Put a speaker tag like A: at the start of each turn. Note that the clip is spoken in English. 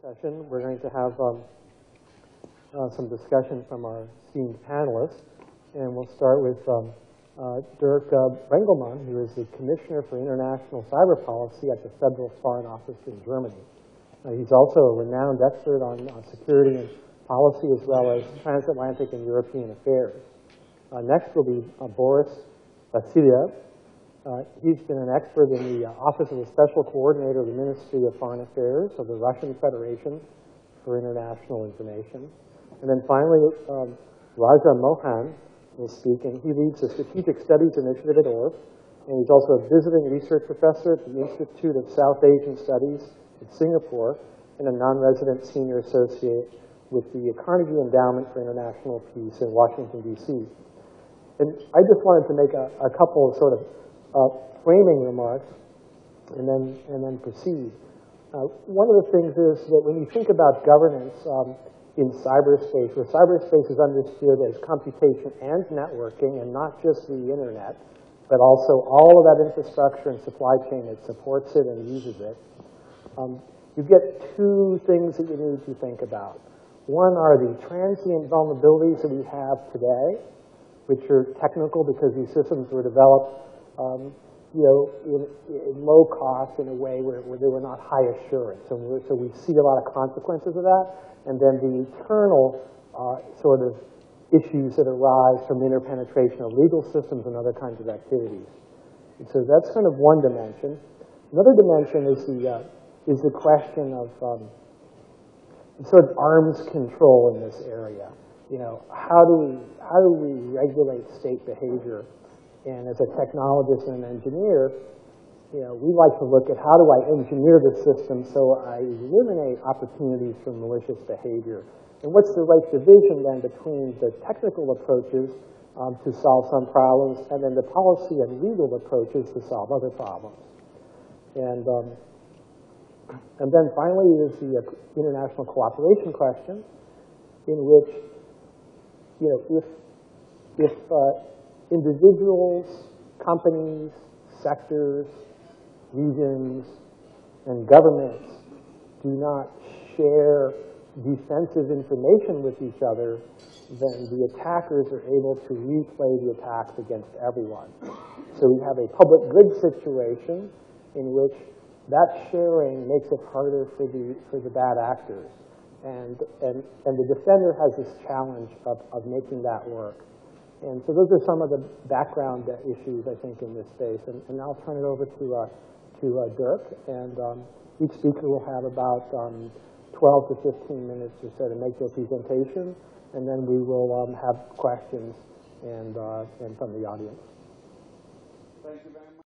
A: session, we're going to have some discussion from our esteemed panelists. And we'll start with Dirk Brengelmann, who is the Commissioner for International Cyber Policy at the Federal Foreign Office in Germany. He's also a renowned expert on security and policy, as well as transatlantic and European affairs. Next will be Boris Vasiliev. He's been an expert in the Office of the Special Coordinator of the Ministry of Foreign Affairs of the Russian Federation for International Information. And then finally, Raja Mohan will speak, and he leads the Strategic Studies Initiative at ORF, and he's also a visiting research professor at the Institute of South Asian Studies in Singapore, and a non-resident senior associate with the Carnegie Endowment for International Peace in Washington, D.C. And I just wanted to make a couple of sort of framing remarks and then proceed. One of the things is that when you think about governance in cyberspace, where cyberspace is understood as computation and networking, and not just the internet, but also all of that infrastructure and supply chain that supports it and uses it, you get two things that you need to think about. One are the transient vulnerabilities that we have today, which are technical because these systems were developed in low cost in a way where they were not high assurance. And so we see a lot of consequences of that. And then the internal sort of issues that arise from interpenetration of legal systems and other kinds of activities. And so that's kind of one dimension. Another dimension is the question of sort of arms control in this area. How do we regulate state behavior? And as a technologist and an engineer, we like to look at how do I engineer the system so I eliminate opportunities for malicious behavior. And what's the right division then between the technical approaches to solve some problems and then the policy and legal approaches to solve other problems. And then finally is the international cooperation question, in which, if individuals, companies, sectors, regions, and governments do not share defensive information with each other, then the attackers are able to replay the attacks against everyone. So we have a public good situation in which that sharing makes it harder for the bad actors. And the defender has this challenge of making that work. And so those are some of the background issues, I think, in this space. And now I'll turn it over to Dirk. And each speaker will have about 12 to 15 minutes or so to make their presentation. And then we will have questions and from the audience.
B: Thank you very much.